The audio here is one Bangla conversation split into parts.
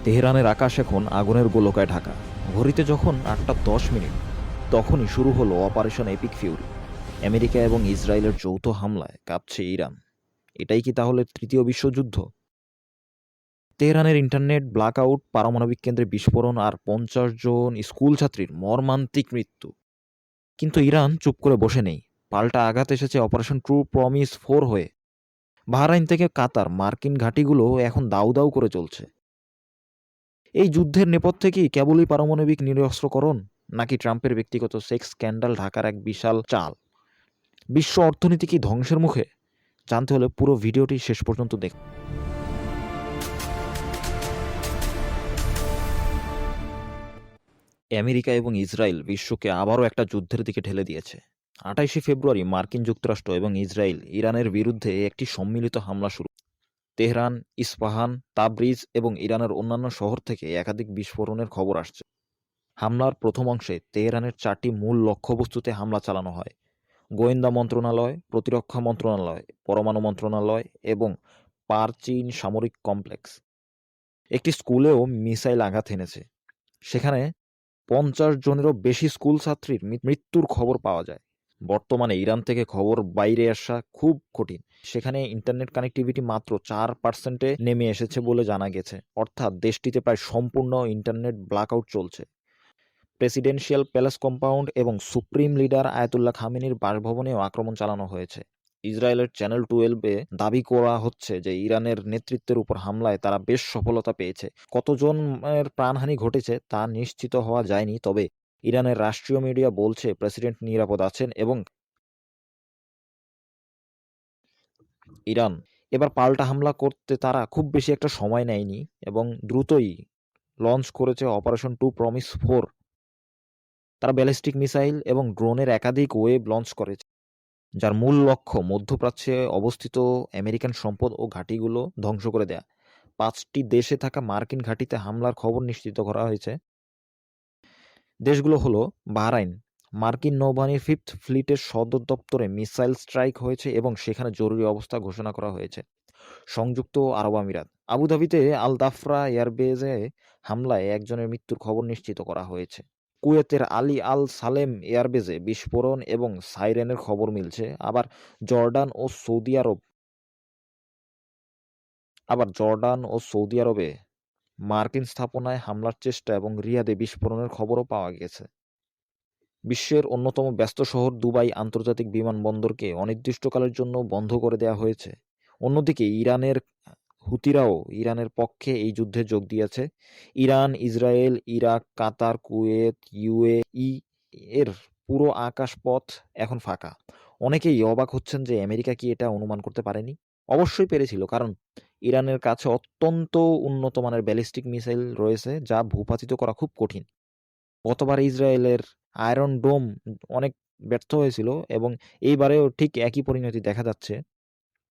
তেহরানের আকাশ এখন আগুনের গোলকায় ঢাকা। ঘড়িতে যখন ৮টা ১০ মিনিট, তখনই শুরু হলো অপারেশন এপিক ফিউরি। আমেরিকা এবং ইসরায়েলের যৌথ হামলায় কাঁপছে ইরান। এটাই কি তাহলে তৃতীয় বিশ্বযুদ্ধ? তেহরানের ইন্টারনেট ব্ল্যাকআউট, পারমাণবিক কেন্দ্রে বিস্ফোরণ আর ৫০ জন স্কুল ছাত্রীর মর্মান্তিক মৃত্যু। কিন্তু ইরান চুপ করে বসে নেই। পাল্টা আঘাত এসেছে অপারেশন ট্রু প্রমিস 4 হয়ে। বাহরাইন থেকে কাতার মার্কিন ঘাঁটিগুলো এখন দাউ দাউ করে চলছে। এই যুদ্ধের নেপথ্যে কি কেবলই পারমাণবিক নিরস্ত্রকরণ, নাকি ট্রাম্পের ব্যক্তিগত সেক্স স্ক্যান্ডাল ঢাকার এক বিশাল চাল? বিশ্ব অর্থনীতি কি ধ্বংসের মুখে? জানতে হলে পুরো ভিডিওটি শেষ পর্যন্ত দেখুন। আমেরিকা এবং ইসরায়েল বিশ্বকে আবারও একটা যুদ্ধের দিকে ঠেলে দিয়েছে। ২৮শে ফেব্রুয়ারি মার্কিন যুক্তরাষ্ট্র এবং ইসরায়েল ইরানের বিরুদ্ধে একটি সম্মিলিত হামলা শুরু। তেহরান, ইস্পাহান, তাবরিজ এবং ইরানের অন্যান্য শহর থেকে একাধিক বিস্ফোরণের খবর আসছে। হামলার প্রথম অংশে তেহরানের 4টি মূল লক্ষ্যবস্তুতে হামলা চালানো হয়: গোয়েন্দা মন্ত্রণালয়, প্রতিরক্ষা মন্ত্রণালয়, পরমাণু মন্ত্রণালয় এবং পারচিন সামরিক কমপ্লেক্স। একটি স্কুলেও মিসাইল আঘাত এনেছে। সেখানে ৫০ জনেরও বেশি স্কুল ছাত্রীর মৃত্যুর খবর পাওয়া যায়। বর্তমানে ইরান থেকে খবর বাইরে আসা খুব কঠিন। সেখানে ইন্টারনেট কানেক্টিভিটি মাত্র 4%-এ নেমে এসেছে বলে জানা গেছে। অর্থাৎ দেশটিতে প্রায় সম্পূর্ণ ইন্টারনেট ব্ল্যাকআউট চলছে। প্রেসিডেন্সিয়াল প্যালেস কম্পাউন্ড এবং সুপ্রিম লিডার আয়াতুল্লাহ খামেনির বাসভবনেও আক্রমণ চালানো হয়েছে। ইসরায়েলের চ্যানেল 12-এ দাবি করা হচ্ছে যে ইরানের নেতৃত্বের উপর হামলায় তারা বেশ সফলতা পেয়েছে। কতজনের প্রাণহানি ঘটেছে তা নিশ্চিত হওয়া যায়নি, তবে ইরানের রাষ্ট্রীয় মিডিয়া বলছে প্রেসিডেন্ট নিরাপদ আছেন। এবং ইরান এবার পাল্টা হামলা করতে তারা খুব বেশি একটা সময় নেয়নি এবং দ্রুতই লঞ্চ করেছে অপারেশন টু প্রমিস 4। তারা ব্যালিস্টিক মিসাইল এবং ড্রোনের একাধিক ওয়েভ লঞ্চ করেছে, যার মূল লক্ষ্য মধ্যপ্রাচ্যে অবস্থিত আমেরিকান সম্পদ ও ঘাঁটিগুলো ধ্বংস করে দেয়া। 5টি দেশে থাকা মার্কিন ঘাঁটিতে হামলার খবর নিশ্চিত করা হয়েছে। দেশগুলো হলো: বাহরাইন, মার্কিন নৌবাহিনীর 5th ফ্লিটের সদর দপ্তরে মিসাইল স্ট্রাইক হয়েছে এবং সেখানে জরুরি অবস্থা ঘোষণা করা হয়েছে। সংযুক্ত আরব আমিরাত, আবুধাবিতে আল দাফরা এয়ারবেজে হামলায় একজনের মৃত্যুর খবর নিশ্চিত করা হয়েছে। কুয়েতের আলী আল সালেম এয়ারবেজে বিস্ফোরণ এবং সাইরেনের খবর মিলছে। জর্ডান ও সৌদি আরবে মার্কিন স্থাপনায় হামলার চেষ্টা এবং রিয়াদে বিস্ফোরণের খবরও পাওয়া গেছে। বিশ্বের অন্যতম ব্যস্ত শহর দুবাই আন্তর্জাতিক বিমানবন্দরকে অনির্দিষ্টকালের জন্য বন্ধ করে দেওয়া হয়েছে। অন্যদিকে ইরানের হুতিরাও ইরানের পক্ষে এই যুদ্ধে যোগ দিয়েছে। ইরান, ইসরায়েল, ইরাক, কাতার, কুয়েত, ইউএই এর পুরো আকাশপথ এখন ফাঁকা। অনেকেই অবাক হচ্ছেন যে আমেরিকা কি এটা অনুমান করতে পারেনি? অবশ্যই পেরেছিল, কারণ ইরানের কাছে অত্যন্ত উন্নত মানের ব্যালিস্টিক মিসাইল রয়েছে যা ভূপাতিত করা খুব কঠিন। গতবার ইসরায়েলের আয়রন ডোম অনেক ব্যর্থ হয়েছিল এবং এইবারেও ঠিক একই পরিণতি দেখা যাচ্ছে।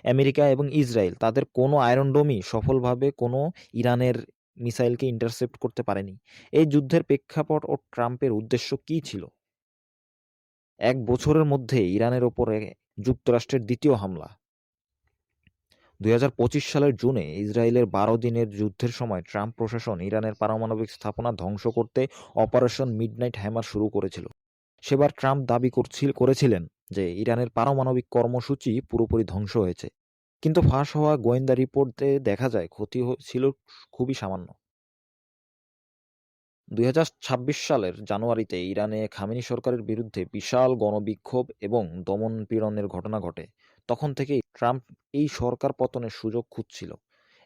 আমেরিকা এবং ইসরায়েল তাদের কোনো আয়রন ডোমই সফলভাবে কোনো ইরানের মিসাইলকে ইন্টারসেপ্ট করতে পারেনি। এই যুদ্ধের প্রেক্ষাপট ও ট্রাম্পের উদ্দেশ্য কী ছিল? 1 বছরের মধ্যে ইরানের ওপরে যুক্তরাষ্ট্রের দ্বিতীয় হামলা। 2025 সালের জুনে ইসরায়েলের 12 দিনের যুদ্ধের সময় ট্রাম্প প্রশাসন ইরানের পারমাণবিক স্থাপনা ধ্বংস করতে অপারেশন মিডনাইট হ্যামার শুরু করেছিল। সেবার ট্রাম্প দাবি করেছিলেন যে ইরানের পারমাণবিক কর্মসূচি পুরোপুরি ধ্বংস হয়েছে। কিন্তু ফাঁস হওয়া গোয়েন্দা রিপোর্টে দেখা যায় ক্ষতি ছিল খুবই সামান্য। 2026 সালের জানুয়ারিতে ইরানে খামেনি সরকারের বিরুদ্ধে বিশাল গণবিক্ষোভ এবং দমন-পীড়নের ঘটনা ঘটে। তখন থেকেই ট্রাম্প এই সরকার পতনের সুযোগ খুঁজছিল।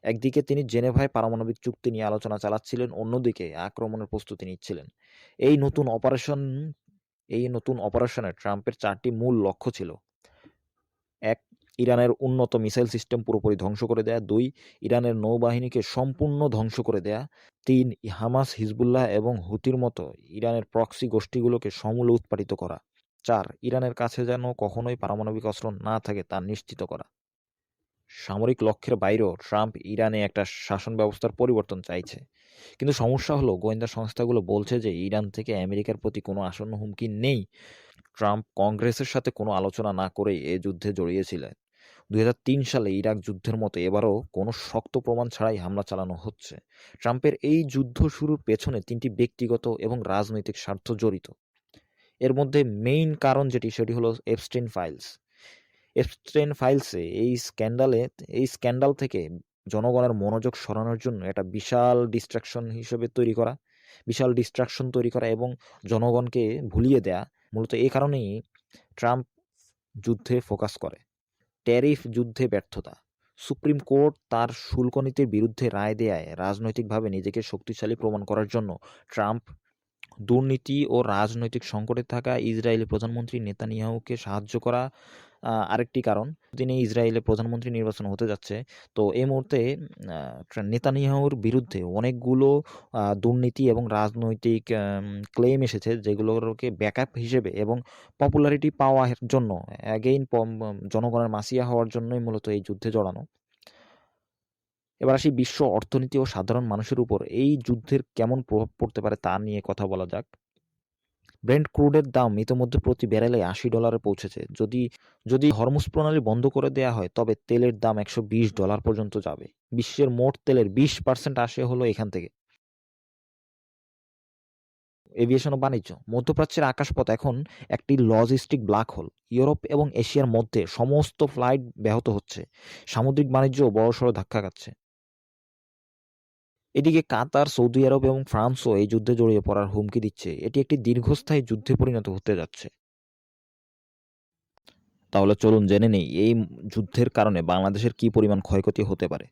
একদিকে তিনি জেনেভায় পারমাণবিক চুক্তি নিয়ে আলোচনা চালাচ্ছিলেন, অন্যদিকে আক্রমণের প্রস্তুতি নিচ্ছিলেন। এই নতুন অপারেশনে ট্রাম্পের 4টি মূল লক্ষ্য ছিল: 1. ইরানের উন্নত মিসাইল সিস্টেম পুরোপুরি ধ্বংস করে দেয়া। 2. ইরানের নৌবাহিনীকে সম্পূর্ণ ধ্বংস করে দেয়া। 3. হামাস, হিজবুল্লাহ এবং হুতির মতো ইরানের প্রক্সি গোষ্ঠীগুলোকে সমূলে উৎপাটিত করা। 4. ইরানের কাছে যেন কখনোই পারমাণবিক অস্ত্র না থাকে তা নিশ্চিত করা। সামরিক লক্ষ্যের বাইরেও ট্রাম্প ইরানে একটা শাসন ব্যবস্থার পরিবর্তন চাইছে। কিন্তু সমস্যা হলো, গোয়েন্দা সংস্থাগুলো বলছে যে ইরান থেকে আমেরিকার প্রতি কোনো আসন্ন হুমকি নেই। ট্রাম্প কংগ্রেসের সাথে কোনো আলোচনা না করেই এ যুদ্ধে জড়িয়েছিলেন। 2003 সালে ইরাক যুদ্ধের মতো এবারও কোনো শক্ত প্রমাণ ছাড়াই হামলা চালানো হচ্ছে। ট্রাম্পের এই যুদ্ধ শুরুর পেছনে 3টি ব্যক্তিগত এবং রাজনৈতিক স্বার্থ জড়িত। এর মধ্যে মেইন কারণ সেটি হলো এপস্টেইন ফাইলস। এপস্টেইন ফাইলসে এই স্ক্যান্ডাল থেকে জনগণের মনোযোগ সরানোর জন্য একটা বিশাল ডিস্ট্রাকশন তৈরি করা এবং জনগণকে ভুলিয়ে দেয়া। মূলত এই কারণেই ট্রাম্প যুদ্ধে ফোকাস করে। ট্যারিফ যুদ্ধে ব্যর্থতা। সুপ্রিম কোর্ট তার শুল্ক নীতির বিরুদ্ধে রায় দেয়ায় রাজনৈতিকভাবে নিজেকে শক্তিশালী প্রমাণ করার জন্য ট্রাম্প দুর্নীতি ও রাজনৈতিক সংকটে থাকা ইসরায়েলি প্রধানমন্ত্রী নেতানিয়াহুকে সাহায্য করা আরেকটি কারণ। তিনি ইসরায়েলের প্রধানমন্ত্রী নির্বাচন হতে যাচ্ছে, তো এই মুহূর্তে নেতানিয়াহুর বিরুদ্ধে অনেকগুলো দুর্নীতি এবং রাজনৈতিক ক্লেম এসেছে, যেগুলোকে ব্যাকআপ হিসেবে এবং পপুলারিটি পাওয়ার জন্য অ্যাগেইন জনগণের মাসিয়া হওয়ার জন্যই মূলত এই যুদ্ধে জড়ানো। এবার আসি বিশ্ব অর্থনীতি ও সাধারণ মানুষের উপর এই যুদ্ধের কেমন প্রভাব পড়তে পারে তা নিয়ে কথা বলা যাক। ব্রেন্ট ক্রুডের দাম ইতোমধ্যে প্রতি ব্যারেলে $80 পৌঁছেছে। যদি হরমুজ প্রণালী বন্ধ করে দেয়া হয় তবে তেলের দাম $120 পর্যন্ত যাবে। বিশ্বের মোট তেলের 20% আসে হলো এখান থেকে। এভিয়েশন ও বাণিজ্য। মধ্যপ্রাচ্যের আকাশপথ এখন একটি লজিস্টিক ব্ল্যাক হোল। ইউরোপ এবং এশিয়ার মধ্যে সমস্ত ফ্লাইট ব্যাহত হচ্ছে। সামুদ্রিক বাণিজ্যও বড়সড় ধাক্কা খাচ্ছে। এদিকে কাতার, সৌদি আরব এবং ফ্রান্সও এই যুদ্ধে জড়িয়ে পড়ার হুমকি দিচ্ছে। এটি একটি দীর্ঘস্থায়ী যুদ্ধে পরিণত হতে যাচ্ছে। তাহলে চলুন জেনে নেই এই যুদ্ধের কারণে বাংলাদেশের কী পরিমাণ ক্ষয়ক্ষতি হতে পারে।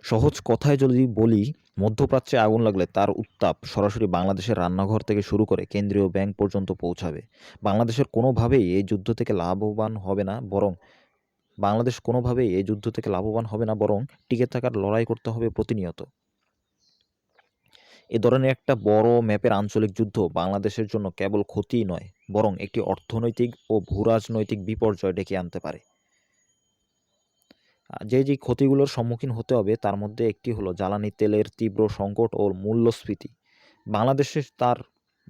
সহজ কথায় যদি বলি, মধ্যপ্রাচ্যে আগুন লাগলে তার উত্তাপ সরাসরি বাংলাদেশের রান্নাঘর থেকে শুরু করে কেন্দ্রীয় ব্যাংক পর্যন্ত পৌঁছাবে। বাংলাদেশ কোনোভাবেই এই যুদ্ধ থেকে লাভবান হবে না, বরং টিকে থাকার লড়াই করতে হবে প্রতিনিয়ত। এ ধরনের একটা বড় ম্যাপের আঞ্চলিক যুদ্ধ বাংলাদেশের জন্য কেবল ক্ষতিই নয়, বরং একটি অর্থনৈতিক ও ভূরাজনৈতিক বিপর্যয় ডেকে আনতে পারে। যে ক্ষতিগুলোর সম্মুখীন হতে হবে তার মধ্যে একটি হলো জ্বালানি তেলের তীব্র সংকট ও মূল্যস্ফীতি।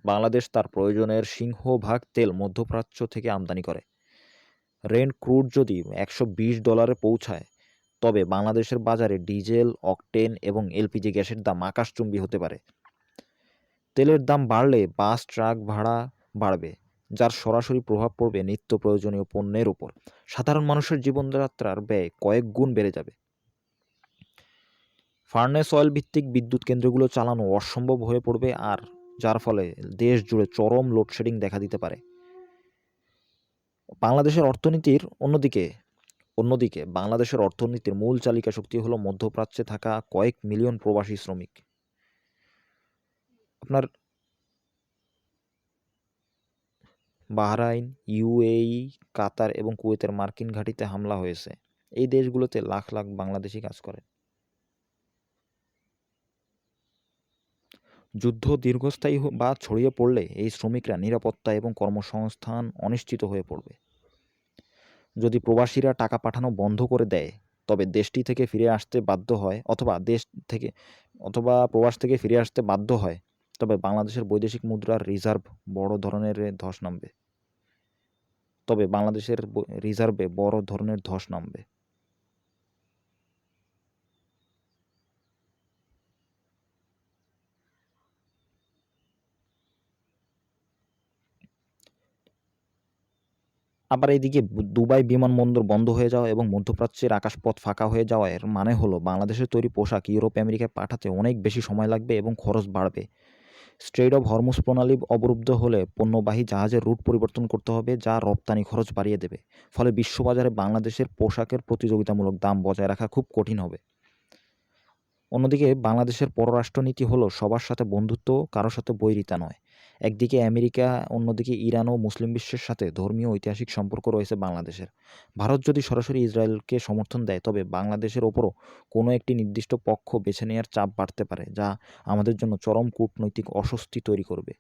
বাংলাদেশ তার প্রয়োজনের সিংহভাগ তেল মধ্যপ্রাচ্য থেকে আমদানি করে। ব্রেন্ট ক্রুড যদি $120 পৌঁছায় তবে বাংলাদেশের বাজারে ডিজেল, অকটেন এবং এলপিজি গ্যাসের দাম আকাশচুম্বী হতে পারে। তেলের দাম বাড়লে বাস, ট্রাক ভাড়া বাড়বে, যার সরাসরি প্রভাব পড়বে নিত্য প্রয়োজনীয় পণ্যের উপর। সাধারণ মানুষের জীবনযাত্রার ব্যয় কয়েক গুণ বেড়ে যাবে। ফার্নেস অয়েল ভিত্তিক বিদ্যুৎ কেন্দ্রগুলো চালানো অসম্ভব হয়ে পড়বে, আর যার ফলে দেশ জুড়ে চরম লোডশেডিং দেখা দিতে পারে। অন্যদিকে বাংলাদেশের অর্থনীতির মূল চালিকা শক্তি হলো মধ্যপ্রাচ্যে থাকা কয়েক মিলিয়ন প্রবাসী শ্রমিক। আপনার বাহরাইন, ইউএই, কাতার এবং কুয়েতের মার্কিন ঘাঁটিতে হামলা হয়েছে। এই দেশগুলোতে লাখ লাখ বাংলাদেশি কাজ করে। যুদ্ধ দীর্ঘস্থায়ী বা ছড়িয়ে পড়লে এই শ্রমিকরা নিরাপত্তা এবং কর্মসংস্থান অনিশ্চিত হয়ে পড়বে। যদি প্রবাসীরা টাকা পাঠানো বন্ধ করে দেয় তবে দেশটি থেকে ফিরে আসতে বাধ্য হয় অথবা প্রবাস থেকে ফিরে আসতে বাধ্য হয়, তবে বাংলাদেশের বৈদেশিক মুদ্রার রিজার্ভে বড় ধরনের ধস নামবে। আবার এদিকে দুবাই বিমানবন্দর বন্ধ হয়ে যাওয়া এবং মধ্যপ্রাচ্যের আকাশপথ ফাঁকা হয়ে যাওয়ার মানে হলো বাংলাদেশের তৈরি পোশাক ইউরোপ, আমেরিকায় পাঠাতে অনেক বেশি সময় লাগবে এবং খরচ বাড়বে। স্ট্রেইট অফ হরমুজ প্রণালী অবরুদ্ধ হলে পণ্যবাহী জাহাজের রুট পরিবর্তন করতে হবে, যা রপ্তানি খরচ বাড়িয়ে দেবে। ফলে বিশ্ববাজারে বাংলাদেশের পোশাকের প্রতিযোগিতামূলক দাম বজায় রাখা খুব কঠিন হবে। অন্যদিকে বাংলাদেশের পররাষ্ট্রনীতি হলো সবার সাথে বন্ধুত্ব, কারোর সাথে বৈরিতা নয়। একদিকে আমেরিকা, অন্যদিকে ইরান ও মুসলিম বিশ্বের সাথে ধর্মীয় ঐতিহাসিক সম্পর্ক রয়েছে বাংলাদেশের। ভারত যদি সরাসরি ইসরায়েলকে সমর্থন দেয় তবে বাংলাদেশের ওপরও কোনো একটি নির্দিষ্ট পক্ষ বেছে নেওয়ার চাপ বাড়তে পারে, যা আমাদের জন্য চরম কূটনৈতিক অস্বস্তি তৈরি করবে।